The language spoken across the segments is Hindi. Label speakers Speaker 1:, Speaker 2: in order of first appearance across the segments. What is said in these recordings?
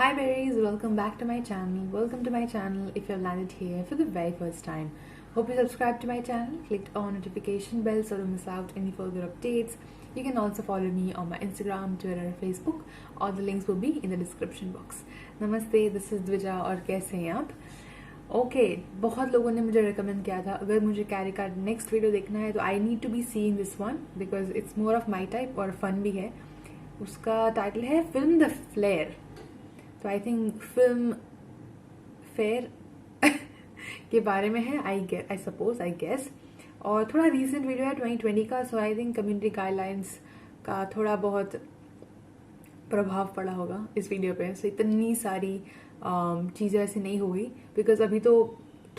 Speaker 1: Hi berries, welcome back to my channel. Welcome to my channel if you have landed here for the very first time. Hope you subscribe to my channel, clicked on notification bell so don't miss out any further updates. You can also follow me on my Instagram, Twitter, Facebook. All the links will be in the description box. Namaste, this is Dvija और कैसे हैं आप? ओके बहुत लोगों ने मुझे रिकमेंड किया था अगर मुझे कैरी का नेक्स्ट वीडियो देखना है तो I need to be seeing this one because it's more of my type और फन भी है. उसका टाइटल है फिल्म द फ्लेयर. तो आई थिंक फिल्म फेयर के बारे में है आई सपोज आई गेस. और थोड़ा रीसेंट वीडियो है 2020 का. सो आई थिंक कम्युनिटी गाइडलाइंस का थोड़ा बहुत प्रभाव पड़ा होगा इस वीडियो पे. सो इतनी सारी चीज़ें ऐसी नहीं हुई बिकॉज अभी तो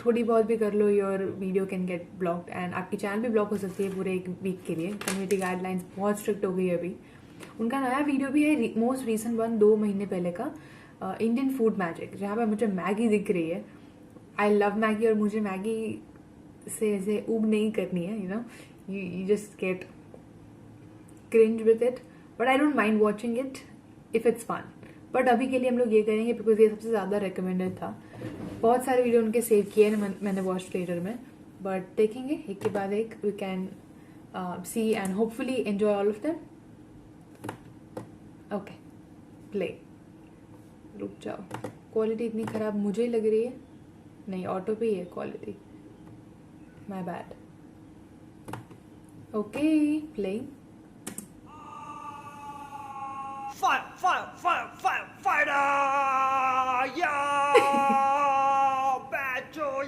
Speaker 1: थोड़ी बहुत भी कर लो your video can get blocked and आपकी चैनल भी ब्लॉक हो सकती है पूरे एक वीक के लिए. कम्युनिटी गाइडलाइंस बहुत स्ट्रिक्ट हो गई है अभी. उनका नया वीडियो भी है मोस्ट रीसेंट वन 2 महीने पहले का इंडियन फूड मैजिक जहाँ पे मुझे मैगी दिख रही है. आई लव मैगी और मुझे मैगी से ऐसे ऊब नहीं करनी है. You just get cringe with it but I don't mind watching it if it's fun. But अभी के लिए हम लोग ये करेंगे बिकॉज ये सबसे ज़्यादा रिकमेंडेड था. बहुत सारे वीडियो उनके सेव किए हैं मैंने वॉच थिएटर में. बट देखेंगे एक के बाद एक. We can see and hopefully enjoy all of them. Okay play. रुक जाओ. क्वालिटी इतनी खराब मुझे ही लग रही है. नहीं ऑटो पे ही है quality. My bad. Okay play.
Speaker 2: Fire, fire, fire, fire, fighter! Yeah! Bad joy!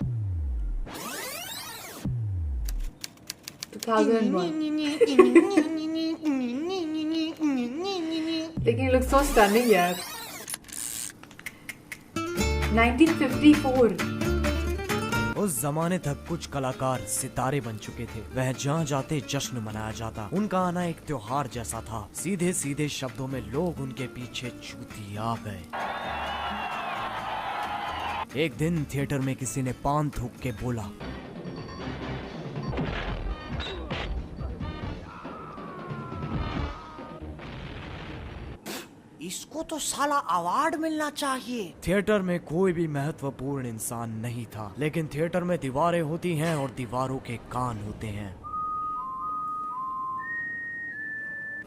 Speaker 1: 2001. लेकिन लुक सो स्टनिंग यार. 1954.
Speaker 3: उस जमाने तक कुछ कलाकार सितारे बन चुके थे. वह जहाँ जाते जश्न मनाया जाता. उनका आना एक त्योहार जैसा था. सीधे सीधे शब्दों में लोग उनके पीछे चूतिया गए. एक दिन थिएटर में किसी ने पान थूक के बोला,
Speaker 2: इसको तो साला अवार्ड मिलना चाहिए.
Speaker 3: थिएटर में कोई भी महत्वपूर्ण इंसान नहीं था. लेकिन थिएटर में दीवारें होती हैं और दीवारों के कान होते हैं.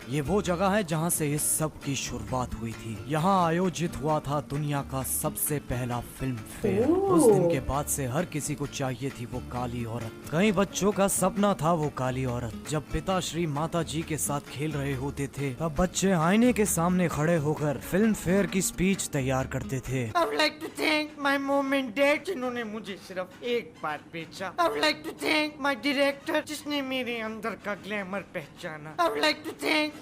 Speaker 3: ये वो जगह है जहाँ से इस सब की शुरुआत हुई थी. यहाँ आयोजित हुआ था दुनिया का सबसे पहला फिल्म फेयर. उस दिन के बाद से हर किसी को चाहिए थी वो काली औरत. कई बच्चों का सपना था वो काली औरत. जब पिताश्री माता जी के साथ खेल रहे होते थे तब बच्चे आईने के सामने खड़े होकर फिल्म फेयर की स्पीच तैयार करते थे.
Speaker 2: I would like to thank my mom and dad जिन्होंने मुझे सिर्फ एक बार बेचा. I would like to thank my director जिसने मेरे अंदर का ग्लैमर पहचाना. I would like to thank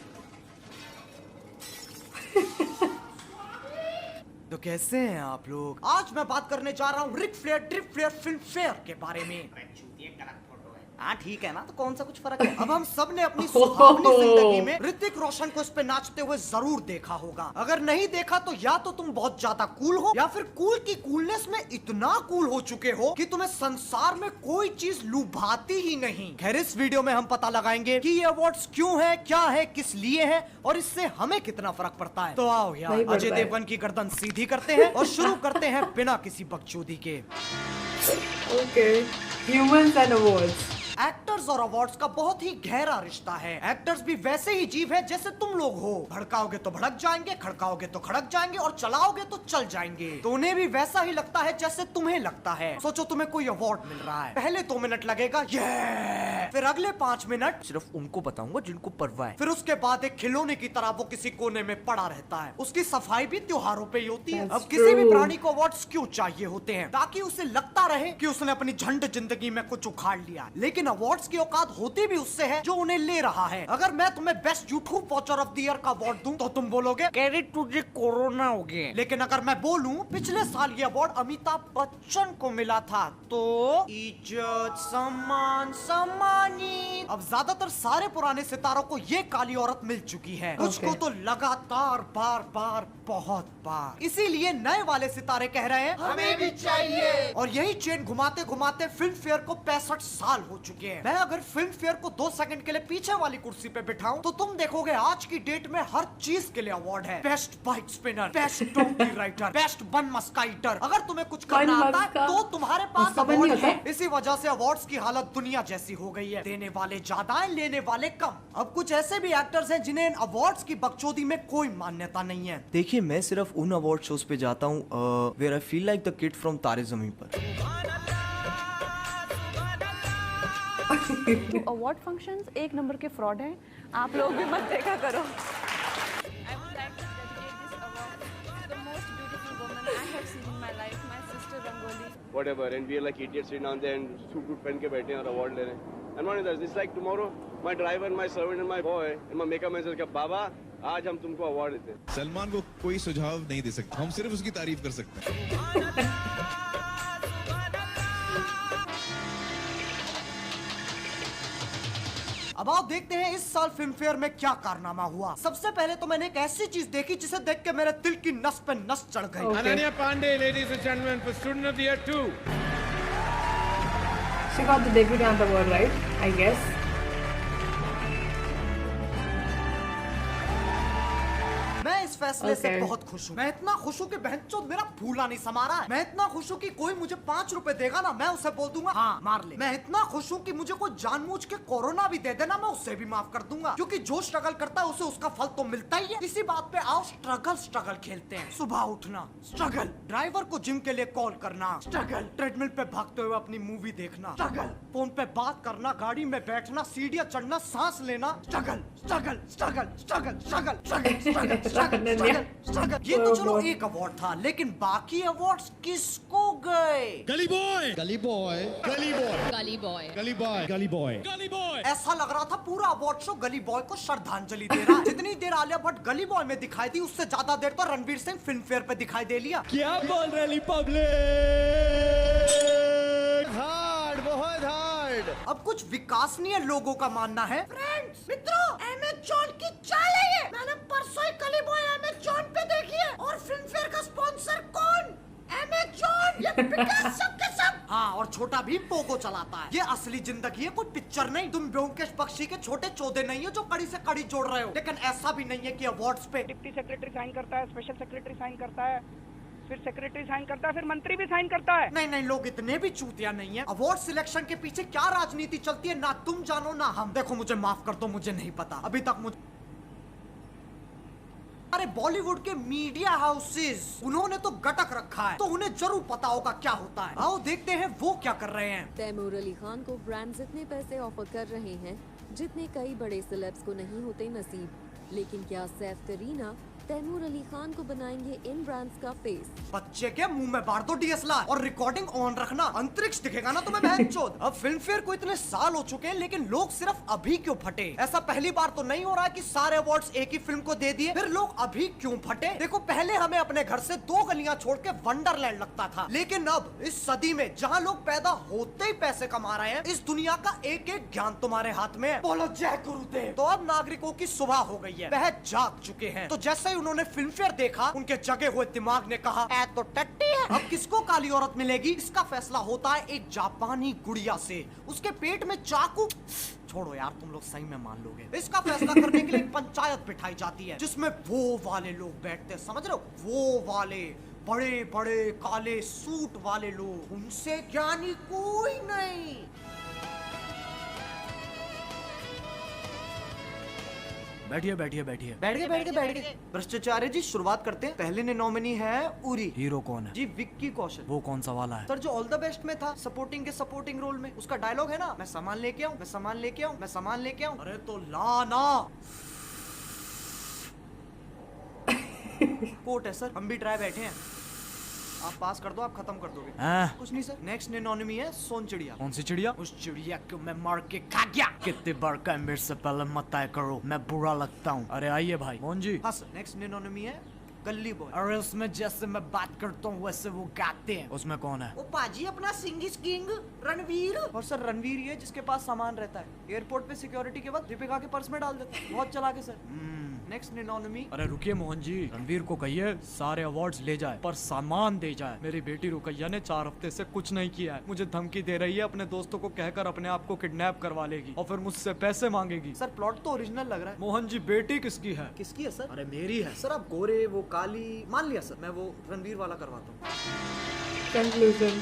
Speaker 3: तो कैसे हैं आप लोग?
Speaker 2: आज मैं बात करने जा रहा हूँ Ric Flair drip Flair film fair के बारे में. हाँ ठीक है ना, तो कौन सा कुछ फर्क है. अब हम सब ने अपनी सुहावनी जिंदगी में ऋतिक रोशन को इस पे नाचते हुए जरूर देखा होगा. अगर नहीं देखा तो या तो तुम बहुत ज्यादा कूल हो या फिर कूल की कूलनेस में इतना कूल हो चुके हो कि तुम्हें संसार में कोई चीज लुभाती ही नहीं. खैर इस वीडियो में हम पता लगाएंगे कि ये अवार्ड्स क्यों है, क्या है, किस लिए है और इससे हमें कितना फर्क पड़ता है. तो आओ यार अजय देवगन की गर्दन सीधी करते हैं और शुरू करते हैं बिना किसी बकचोदी के.
Speaker 1: Okay humans and awards.
Speaker 2: Actors और अवार्ड्स का बहुत ही गहरा रिश्ता है. एक्टर्स भी वैसे ही जीव है जैसे तुम लोग हो. भड़काओगे तो भड़क जाएंगे, खड़काओगे तो खड़क जाएंगे और चलाओगे तो चल जाएंगे. तो उन्हें भी वैसा ही लगता है जैसे तुम्हें लगता है. सोचो तुम्हें कोई अवार्ड मिल रहा है. पहले 2 मिनट लगेगा ये, फिर अगले 5 मिनट
Speaker 3: सिर्फ उनको बताऊंगा जिनको परवाह है.
Speaker 2: फिर उसके बाद एक खिलौने की तरह वो किसी कोने में पड़ा रहता है. उसकी सफाई भी त्योहारों पे ही होती है.
Speaker 1: That's
Speaker 2: अब किसी भी
Speaker 1: true.
Speaker 2: प्राणी को अवार्ड्स क्यों चाहिए होते हैं? ताकि उसे लगता रहे कि उसने अपनी झंड जिंदगी में कुछ उखाड़ लिया. लेकिन अवार्ड्स की औकात होती भी उससे है जो उन्हें ले रहा है. अगर मैं तुम्हें best YouTube watcher of the year का अवार्ड दूं तो तुम बोलोगे क्रेडिट तुझे कोरोना हो गया. लेकिन अगर मैं बोलूं पिछले साल ये अवार्ड अमिताभ बच्चन को मिला था तो इज्जत सम्मान सम्मानित. अब ज्यादातर सारे पुराने सितारों को ये काली औरत मिल चुकी है. कुछ को तो लगातार बार बार बहुत बार. इसीलिए नए वाले सितारे कह रहे हैं हमें भी चाहिए. और यही चेन घुमाते घुमाते फिल्म फेयर को 65 साल हो चुके हैं. मैं अगर फिल्म फेयर को 2 सेकंड के लिए पीछे वाली कुर्सी पे बिठाऊं तो तुम देखोगे आज की डेट में हर चीज के लिए अवार्ड है। Best bike spinner, best donkey rider, best bun maska eater. अगर तुम्हें कुछ करना आता है तो तुम्हारे पास अवार्ड है। इसी वजह से अवार्ड्स की हालत दुनिया जैसी हो गई है, देने वाले ज्यादा है, लेने वाले कम। अब कुछ ऐसे भी एक्टर्स हैं जिन्हें इन अवार्ड्स की बकचोदी में कोई मान्यता नहीं है।
Speaker 4: देखिए, मैं सिर्फ उन अवार्ड शोज पे जाता हूँ where I feel like the kid from Taare Zameen Par.
Speaker 5: Award functions एक नंबर के फ्रॉड हैं, आप लोग भी मत देखा करो।
Speaker 6: I would like to dedicate this award to the most beautiful woman I have seen in my life, my sister Rangoli.
Speaker 7: Whatever, and we are like idiots sitting down there and suit पहन के बैठे हैं और अवार्ड ले रहे हैं। And one is this, like tomorrow, my driver, my servant and my boy and my makeup man says कि बाबा आज हम तुमको अवार्ड देते हैं।
Speaker 8: सलमान को कोई सुझाव नहीं दे सकता, हम सिर्फ उसकी तारीफ कर सकते हैं।
Speaker 2: अब आओ देखते हैं इस साल फिल्म फेयर में क्या कारनामा हुआ। सबसे पहले तो मैंने एक ऐसी चीज देखी जिसे देख के मेरे दिल की नस पे नस चढ़ गई।
Speaker 9: Ananya Pandey, ladies and gentlemen, for Student of the Year 2.
Speaker 1: She got the debutante award, right? I guess.
Speaker 2: मैं इस फैसले से बहुत खुश हूँ। मैं इतना खुश हूँ कि बहनचोद मेरा फूला नहीं समा रहा है। मैं इतना खुश हूँ कि कोई मुझे 5 रुपए देगा ना, मैं उसे बोल दूंगा हाँ मार ले। मैं इतना खुश हूँ कि मुझे कोई जानबूझ के कोरोना भी दे देना, मैं उसे भी माफ कर दूंगा, क्योंकि जो स्ट्रगल करता है उसे उसका फल तो मिलता ही है। इसी बात पे आओ स्ट्रगल खेलते हैं। सुबह उठना स्ट्रगल, ड्राइवर को जिम के लिए कॉल करना स्ट्रगल, ट्रेडमिल पे भागते हुए अपनी मूवी देखना स्ट्रगल, फोन पे बात करना, गाड़ी में बैठना, सीढ़ियाँ चढ़ना, सांस लेना struggle struggle struggle struggle struggle struggle struggle. ये तो चलो एक अवार्ड था, लेकिन बाकी अवार्ड्स किसको गए?
Speaker 8: गली बॉय, गली बॉय, गली बॉय,
Speaker 6: Gully boy.
Speaker 8: गली बॉय, गली बॉय, गली बॉय।
Speaker 2: ऐसा लग रहा था पूरा अवार्ड शो गली बॉय को श्रद्धांजलि दे रहा है। जितनी देर आलिया भट्ट गली बॉय में दिखाई दी, उससे ज्यादा देर तो रणवीर सिंह फिल्म फेयर पे दिखाई दे लिया।
Speaker 8: क्या बोल रही पब्लिक? हार्ड, बहुत हार्ड।
Speaker 2: अब कुछ विकासनीय लोगों का मानना है, फ्रेंड्स, मित्रों, अमेज़न की चाल है ये। मैंने परसों ही गली बॉय अमेज़न पे देखी है, और फिल्म फेयर का स्पॉन्सर कौन? अमेज़न। ये बिका सबके सब। हाँ, और छोटा भी पोगो चलाता है। ये असली जिंदगी है, कोई पिक्चर नहीं। तुम ब्योमकेश बख्शी के छोटे चौधे नहीं हो जो कड़ी से कड़ी जोड़ रहे हो। लेकिन ऐसा भी नहीं है कि अवार्ड्स पे
Speaker 10: डिप्टी सेक्रेटरी साइन करता है, स्पेशल सेक्रेटरी साइन करता है, फिर सेक्रेटरी साइन करता है, फिर मंत्री भी साइन करता है।
Speaker 2: नहीं, लोग इतने भी चूतिया नहीं है। अवार्ड सिलेक्शन के पीछे क्या राजनीति चलती है ना तुम जानो ना हम। देखो, मुझे माफ कर दो, मुझे नहीं पता अभी तक। मुझे अरे बॉलीवुड के मीडिया हाउसेस, उन्होंने तो गटक रखा है, तो उन्हें जरूर पता होगा क्या होता है। आओ देखते हैं वो क्या कर रहे हैं।
Speaker 11: तैमूर अली खान को ब्रांड्स इतने पैसे ऑफर कर रहे हैं जितने कई बड़े सेलेब्स को नहीं होते नसीब। लेकिन क्या सैफ करीना तैमूर अली खान को बनाएंगे इन ब्रांड्स का फेस?
Speaker 2: बच्चे के मुंह में बार दो डीएसएलआर और रिकॉर्डिंग ऑन रखना, अंतरिक्ष दिखेगा ना तुम्हें बहनचोद। अब फिल्म फेयर को इतने साल हो चुके हैं, लेकिन लोग सिर्फ अभी क्यों फटे? ऐसा पहली बार तो नहीं हो रहा है कि सारे अवार्ड्स एक ही फिल्म को दे दिए, फिर लोग अभी क्यों फटे? देखो, पहले हमें अपने घर से 2 गलियां छोड़ के वंडरलैंड लगता था, लेकिन अब इस सदी में जहाँ लोग पैदा होते ही पैसे कमा रहे हैं, इस दुनिया का एक एक ज्ञान तुम्हारे हाथ में है। बोलो जय गुरुदेव। तो अब नागरिकों की सुबह हो गई है, वह जाग चुके हैं। तो जैसे ही उन्होंने फिल्म फेयर देखा, उनके जगे हुए दिमाग ने कहा ऐ तो टट्टी है, अब किसको काली औरत मिलेगी? इसका फैसला होता है एक जापानी गुड़िया से। उसके पेट में चाकू, छोड़ो यार, तुम लोग सही में मान लोगे। इसका फैसला करने के लिए एक पंचायत बिठाई जाती है, जिसमें वो वाले लोग बैठते हैं, समझ रहे हो? वो वाले बड़े बड़े काले सूट वाले लोग, उनसे ज्ञानी कोई नहीं।
Speaker 3: बैठिए बैठिए बैठिए।
Speaker 2: बैठ गए। भ्रष्टाचार्य जी, शुरुआत करते हैं। पहले ने नॉमिनी है उरी।
Speaker 3: हीरो कौन है?
Speaker 2: जी विक्की कौशल।
Speaker 3: वो कौन सा वाला है?
Speaker 2: सर, जो ऑल द बेस्ट में था, सपोर्टिंग के सपोर्टिंग रोल में। उसका डायलॉग है ना, मैं सामान लेके आऊं, मैं सामान लेके आऊं, मैं सामान लेके आऊं। अरे तो लाना। कोर्ट है सर, हम भी ट्राई बैठे हैं। आप पास कर दो, आप खत्म कर दोगे। कुछ नहीं सर। नेक्स्ट नॉमिनी है सोन चिड़िया।
Speaker 3: कौन सी चिड़िया?
Speaker 2: उस चिड़िया को मैं मार के खा गया।
Speaker 3: कितने बार का मेरे से पहले मत तय करो, मैं बुरा लगता हूँ। अरे आइए भाई। कौन जी?
Speaker 2: हाँ सर। नेक्स्ट नॉमिनी है गली बॉय।
Speaker 3: अरे उसमें जैसे मैं बात करता हूँ वैसे वो गाते हैं। उसमें कौन है?
Speaker 2: वो पाजी अपना सिंगिस किंग रणवीर। और सर, रणवीर ये जिसके पास सामान रहता है, एयरपोर्ट पे सिक्योरिटी के वक्त दीपिका के पर्स में डाल देता है। बहुत चला के सर। नेक्स्ट निनोनमी।
Speaker 3: अरे रुकिए मोहन जी, रणवीर को कहिए सारे अवार्ड्स ले जाए पर सामान दे जाए। मेरी बेटी रुकैया ने 4 हफ्ते से कुछ नहीं किया है, मुझे धमकी दे रही है अपने दोस्तों को कहकर अपने आप को किडनैप करवा लेगी और फिर मुझसे पैसे मांगेगी।
Speaker 2: सर प्लॉट तो ओरिजिनल लग रहा है।
Speaker 3: मोहन जी बेटी किसकी है?
Speaker 2: किसकी है सर?
Speaker 3: अरे मेरी है।
Speaker 2: सर आप गोरे वो काली मान लिया सर, मैं वो रणवीर वाला करवाता हूँ।
Speaker 1: कंक्लूजन।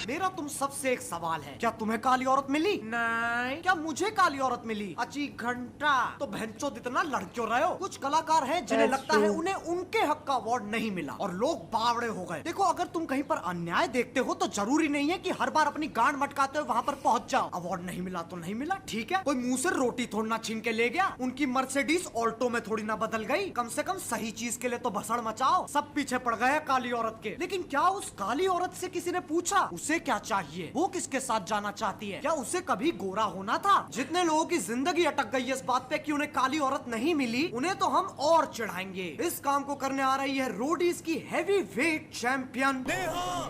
Speaker 2: मेरा तुम सबसे एक सवाल है, क्या तुम्हें काली औरत मिली? नहीं। क्या मुझे काली औरत मिली? अची घंटा। तो भैंचोद इतना लड़ क्यों रहे हो? कुछ कलाकार हैं जिन्हें
Speaker 1: That's
Speaker 2: लगता है
Speaker 1: true.
Speaker 2: उन्हें उनके हक का अवार्ड नहीं मिला और लोग बावड़े हो गए। देखो अगर तुम कहीं पर अन्याय देखते हो तो जरूरी नहीं है कि हर बार अपनी गांड मटकाते हुए वहाँ पर पहुँच जाओ। अवार्ड नहीं मिला तो नहीं मिला, ठीक है। कोई मुंह से रोटी थोड़ी ना छीन के ले गया, उनकी मर्सिडीज ऑल्टो में थोड़ी ना बदल गई। कम से कम सही चीज के लिए तो भसड़ मचाओ। सब पीछे पड़ गए काली औरत के, लेकिन क्या उस काली औरत से किसी ने पूछा उसे क्या चाहिए, वो किसके साथ जाना चाहती है? क्या उसे कभी गोरा होना था? जितने लोगों की जिंदगी अटक गई इस बात पे कि उन्हें काली औरत नहीं मिली, उन्हें तो हम और चिढ़ाएंगे। इस काम को करने आ रही है रोडीज की हैवी वेट चैंपियन नेहा।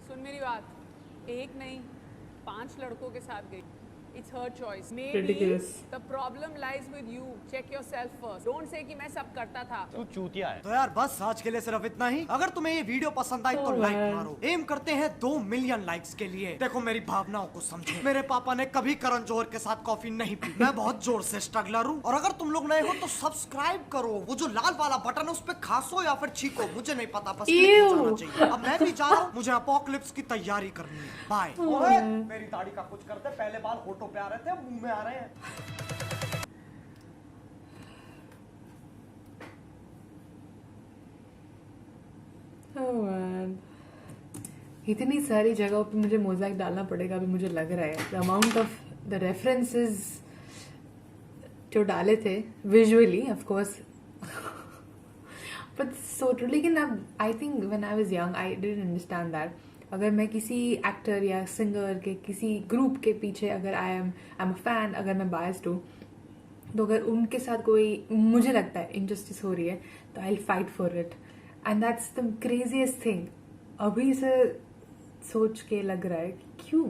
Speaker 12: सुन मेरी बात, एक नहीं 5 लड़कों के साथ गई। It's her choice. Maybe
Speaker 1: Ridiculous.
Speaker 12: the problem lies with you. Check yourself first. Don't say कि मैं सब करता था.
Speaker 2: तू चूतिया है। तो यार बस आज के लिए सिर्फ इतना ही। अगर तुम्हें ये वीडियो पसंद आई तो लाइक मारो। एम करते हैं 2 मिलियन लाइक्स के लिए। देखो मेरी भावनाओं को समझो। मेरे पापा ने कभी करण जौहर के साथ कॉफी नहीं पी। मैं बहुत जोर से स्ट्रगलर हूँ। और अगर तुम लोग नए हो तो सब्सक्राइब करो। वो जो लाल वाला बटन है उस पे खासो या फिर छीको, मुझे नहीं पता, बस क्लिक हो जाना चाहिए। अब मैं भी जा रहा हूँ, मुझे अपोकलिप्स की तैयारी करनी है। बाय। मेरी दाढ़ी का कुछ करते, पहले बाल होठों पे आ रहे थे, मुंह में आ रहे हैं।
Speaker 1: Oh man. इतनी सारी जगहों पे मुझे मोज़ाइक डालना पड़ेगा अभी, मुझे लग रहा है। The amount of the references जो डाले थे visually, of course, but so true. लेकिन अब I think when I was young I didn't understand that. अगर मैं किसी एक्टर या सिंगर के किसी ग्रुप के पीछे अगर आई एम अ फैन, अगर मैं बायस्ड हूँ, तो अगर उनके साथ कोई मुझे लगता है इनजस्टिस हो रही है तो I will fight for it. And that's the craziest thing. अभी से सोच के लग रहा है कि क्यों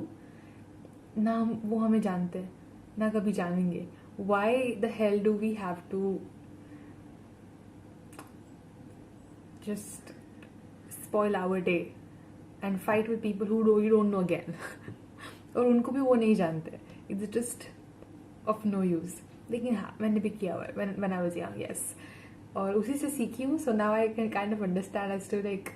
Speaker 1: ना वो हमें जानते हैं ना कभी जानेंगे। Why the hell do we have to just spoil our day and fight with people who you don't know again. और उनको भी वो नहीं जानते। It's just of no use. लेकिन हाँ, मैंने भी किया हुआ है when I was young, yes. और उसी से सीखी हूँ। So now I can kind of understand. I still like,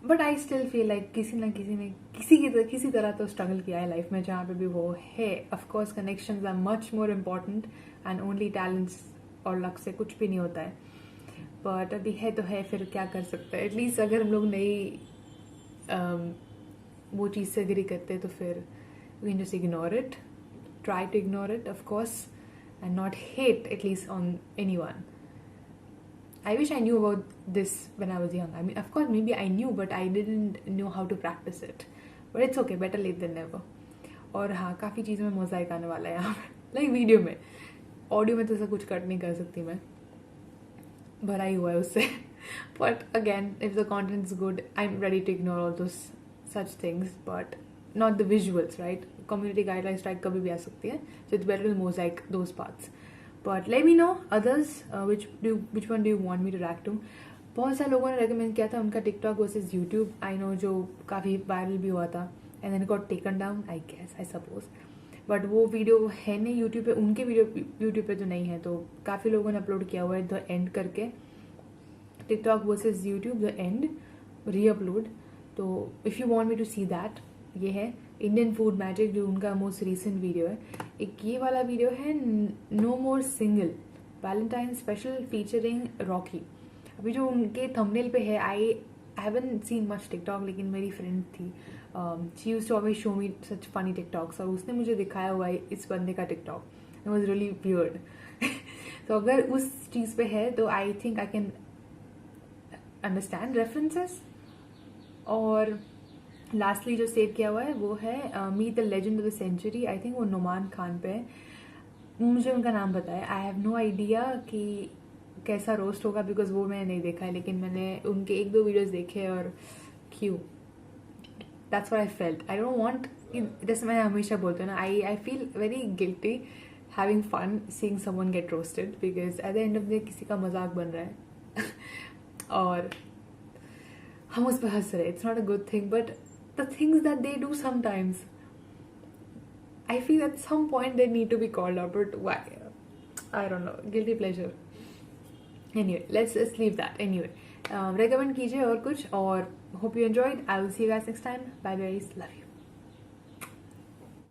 Speaker 1: but I still feel like किसी ना किसी ने किसी तरह तो स्ट्रगल किया है लाइफ में, जहाँ पे भी वो है। Of course connections are much more important and only talents और लक से कुछ भी नहीं होता है। बट अभी है तो है, फिर क्या कर सकते हैं। एटलीस्ट अगर हम लोग नई वो चीज़ से एग्री करते तो फिर we can just ignore it, try to ignore it, of course, and not hate at least on anyone. I wish I knew about this when I was young. I mean, of course, maybe I knew, but I didn't know how to practice it. But it's okay, better late than never. और हाँ, काफ़ी चीज़ों में मोज़ाइक आने वाला है यहाँ पर। लाइक वीडियो में, ऑडियो में तो ऐसा कुछ कट नहीं कर सकती मैं, भरा ही हुआ है उससे। But again, if the content is good, I'm ready to ignore all those such things, but not the visuals, right? Community guidelines strike कभी भी आ सकती है, so it's better to mosaic those parts. But let me know others, which one do you want me to react to? बहुत सारे लोगों ने recommend किया था उनका TikTok versus YouTube, I know, जो काफ़ी viral भी हुआ था, and then it got taken down, I guess, I suppose. But वो वीडियो है नहीं YouTube पे, उनके वीडियो YouTube पे तो नहीं है, तो काफ़ी लोगों ने अपलोड किया हुआ है द एंड करके, TikTok versus YouTube the end re-upload. तो if you want me to see that, ये है इंडियन फूड मैजिक, जो उनका मोस्ट रिसेंट वीडियो है। एक ये वाला वीडियो है no more single Valentine special featuring Rocky. अभी जो उनके थंबनेल पे है, I haven't seen much TikTok, लेकिन मेरी फ्रेंड थी, she used to always show me such funny TikToks, और उसने मुझे दिखाया हुआ है इस बंदे का TikTok. It was really weird. तो अगर उस चीज़ पे है तो I think I can understand references. और लास्टली जो सेव किया हुआ है वो है meet the legend of the century. I think वो नुमान खान पे है, मुझे उनका नाम पता है। आई हैव नो आइडिया कि कैसा रोस्ट होगा, बिकॉज वो मैंने नहीं देखा है, लेकिन मैंने उनके 1-2 वीडियोस देखे और क्यों, that's what I felt. I don't want, जैसे मैं हमेशा बोलती हूँ ना, I feel very guilty having fun seeing someone get roasted, because at the end of the day किसी का मजाक बन रहा है और हम उस पर हंस रहे, it's not a good thing, but the things that they do sometimes, I feel at some point they need to be called out, but why? I don't know. Guilty pleasure. Anyway, let's leave that. Anyway, recommend कीजिए और कुछ, और hope you enjoyed. I will see you guys next time. Bye guys. Love you.